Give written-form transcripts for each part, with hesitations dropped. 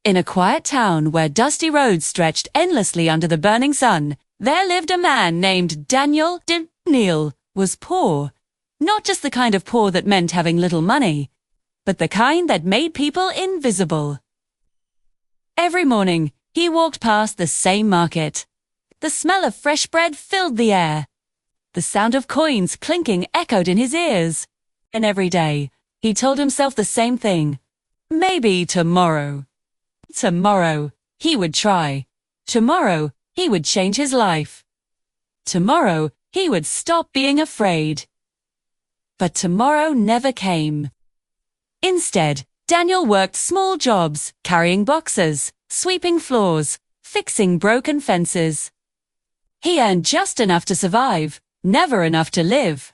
In a quiet town where dusty roads stretched endlessly under the burning sun, there lived a man named Daniel. Daniel was poor. Not just the kind of poor that meant having little money, but the kind that made people invisible. Every morning, he walked past the same market. The smell of fresh bread filled the air. The sound of coins clinking echoed in his ears. And every day, he told himself the same thing. Maybe tomorrow. Tomorrow, he would try. Tomorrow, he would change his life. Tomorrow, he would stop being afraid. But tomorrow never came. Instead, Daniel worked small jobs, carrying boxes, sweeping floors, fixing broken fences. He earned just enough to survive, never enough to live.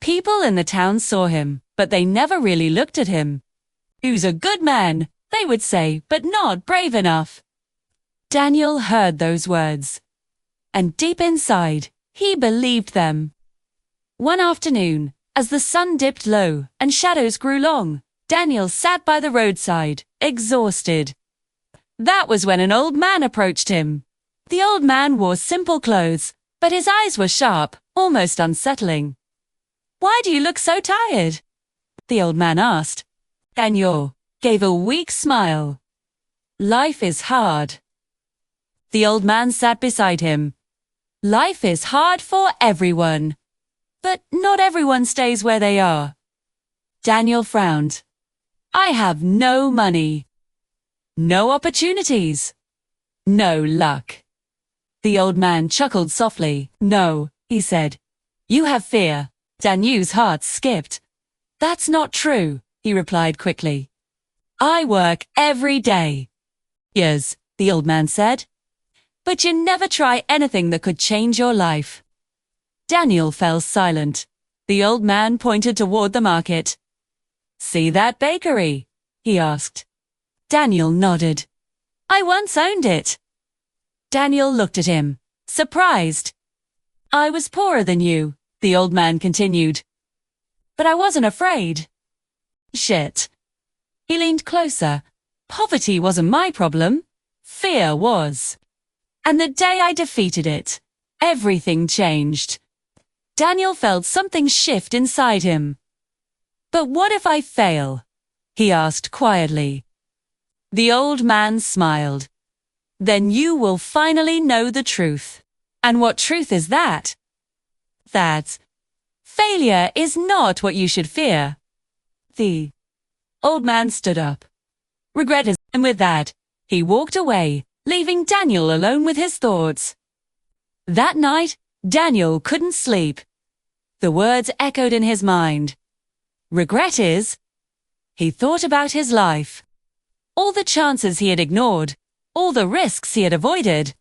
People in the town saw him, but they never really looked at him. "Who's a good man?" they would say, but not brave enough. Daniel heard those words, and deep inside, he believed them. One afternoon, as the sun dipped low and shadows grew long, Daniel sat by the roadside, exhausted. That was when an old man approached him. The old man wore simple clothes, but his eyes were sharp, almost unsettling. "Why do you look so tired?" the old man asked. Daniel gave a weak smile. "Life is hard." The old man sat beside him. "Life is hard for everyone. But not everyone stays where they are." Daniel frowned. "I have no money. No opportunities. No luck." The old man chuckled softly. "No," he said. "You have fear." Daniel's heart skipped. "That's not true," he replied quickly. "I work every day." "Yes," the old man said. "But you never try anything that could change your life." Daniel fell silent. The old man pointed toward the market. "See that bakery?" he asked. Daniel nodded. "I once owned it." Daniel looked at him, surprised. "I was poorer than you," the old man continued. "But I wasn't afraid." "Shit." He leaned closer. "Poverty wasn't my problem. Fear was. And the day I defeated it, everything changed." Daniel felt something shift inside him. "But what if I fail?" he asked quietly. The old man smiled. "Then you will finally know the truth." "And what truth is that?" "That failure is not what you should fear." The old man stood up. "Regret is," and with that, he walked away, leaving Daniel alone with his thoughts. That night, Daniel couldn't sleep. The words echoed in his mind. Regret is. He thought about his life. All the chances he had ignored, all the risks he had avoided,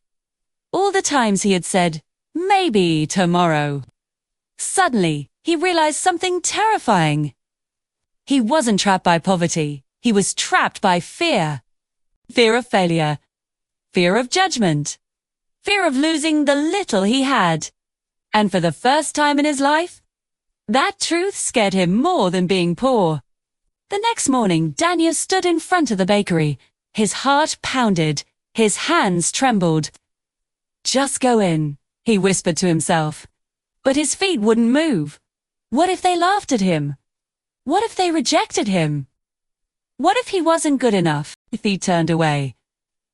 all the times he had said, "Maybe tomorrow." Suddenly, he realized something terrifying. He wasn't trapped by poverty. He was trapped by fear. Fear of failure. Fear of judgment. Fear of losing the little he had. And for the first time in his life, that truth scared him more than being poor. The next morning, Daniel stood in front of the bakery. His heart pounded. His hands trembled. "Just go in," he whispered to himself. But his feet wouldn't move. What if they laughed at him? What if they rejected him? What if he wasn't good enough? If he turned away?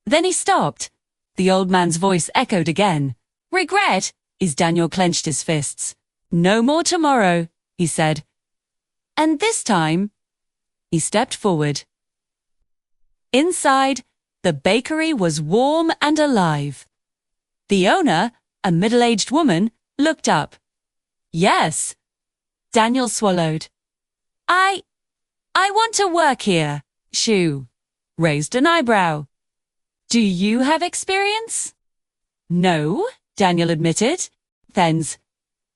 Then he stopped. The old man's voice echoed again. "Regret?" As Daniel clenched his fists. "No more tomorrow," he said. And this time, he stepped forward. Inside, the bakery was warm and alive. The owner, a middle-aged woman, looked up. "Yes." Daniel swallowed. I want to work here." She raised an eyebrow. "Do you have experience?" "No," Daniel admitted. Then,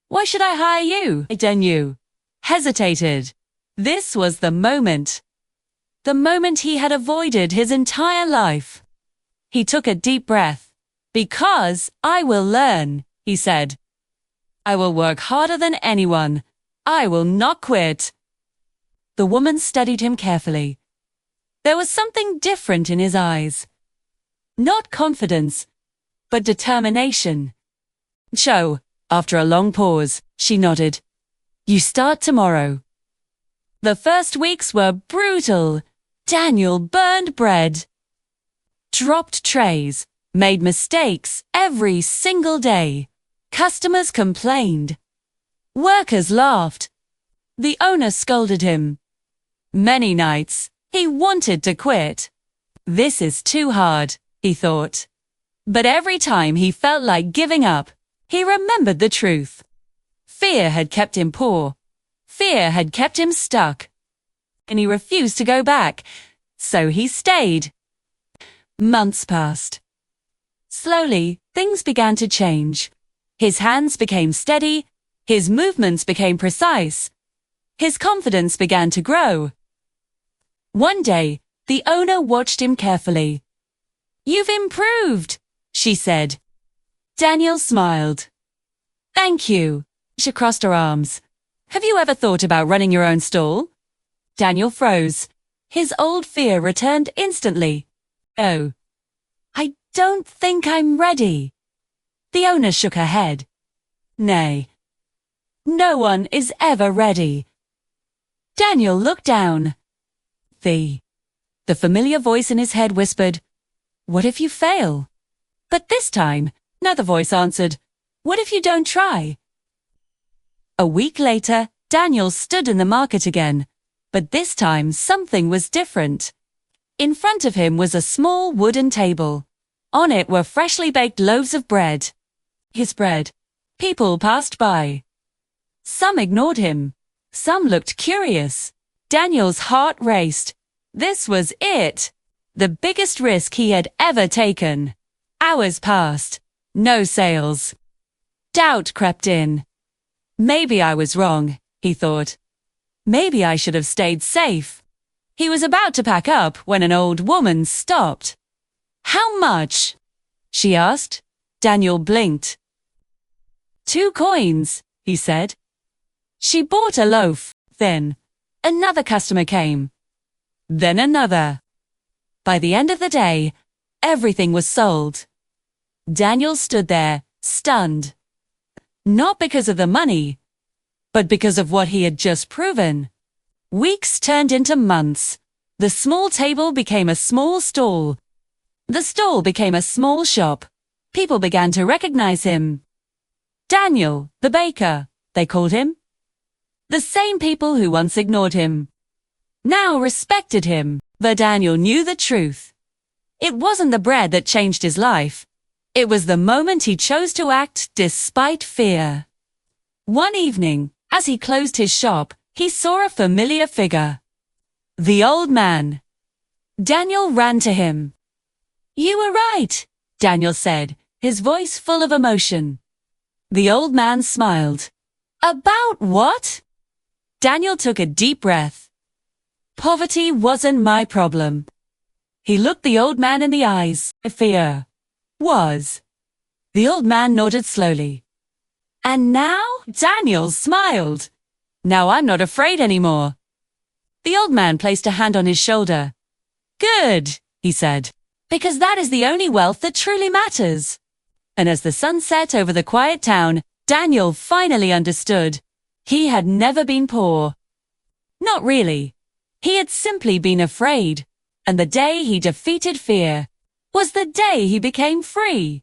"Why should I hire you?" Daniel hesitated. This was the moment. The moment he had avoided his entire life. He took a deep breath. "Because I will learn," he said. "I will work harder than anyone. I will not quit." The woman studied him carefully. There was something different in his eyes. Not confidence, but determination. So, after a long pause, she nodded. You start tomorrow. The first weeks were brutal. Daniel burned bread, dropped trays, made mistakes every single day. Customers complained. Workers laughed. The owner scolded him. Many nights, he wanted to quit. This is too hard, he thought. But every time he felt like giving up, he remembered the truth. Fear had kept him poor. Fear had kept him stuck. And he refused to go back, so he stayed. Months passed. Slowly, things began to change. His hands became steady, his movements became precise. His confidence began to grow. One day, the owner watched him carefully. You've improved, she said. Daniel smiled. Thank you. She crossed her arms. Have you ever thought about running your own stall? Daniel froze. His old fear returned instantly. Oh, I don't think I'm ready. The owner shook her head. Nay, no one is ever ready. Daniel looked down. The familiar voice in his head whispered, What if you fail? But this time, another voice answered, What if you don't try? A week later, Daniel stood in the market again, but this time something was different. In front of him was a small wooden table. On it were freshly baked loaves of bread. His bread. People passed by. Some ignored him. Some looked curious. Daniel's heart raced. This was it. The biggest risk he had ever taken. Hours passed. No sales. Doubt crept in. Maybe I was wrong, he thought. Maybe I should have stayed safe. He was about to pack up when an old woman stopped. How much? She asked. Daniel blinked. 2 coins, he said. She bought a loaf. Then another customer came. Then another. By the end of the day, everything was sold. Daniel stood there, stunned. Not because of the money, but because of what he had just proven. Weeks turned into months. The small table became a small stall. The stall became a small shop. People began to recognize him. Daniel, the baker, they called him. The same people who once ignored him now respected him. But Daniel knew the truth. It wasn't the bread that changed his life. It was the moment he chose to act despite fear. One evening, as he closed his shop, he saw a familiar figure. The old man. Daniel ran to him. You were right, Daniel said, his voice full of emotion. The old man smiled. About what? Daniel took a deep breath. Poverty wasn't my problem. He looked the old man in the eyes. Fear was. The old man nodded slowly. And now? Daniel smiled. Now I'm not afraid anymore. The old man placed a hand on his shoulder. Good, he said, because that is the only wealth that truly matters. And as the sun set over the quiet town, Daniel finally understood. He had never been poor. Not really. He had simply been afraid. And the day he defeated fear was the day he became free.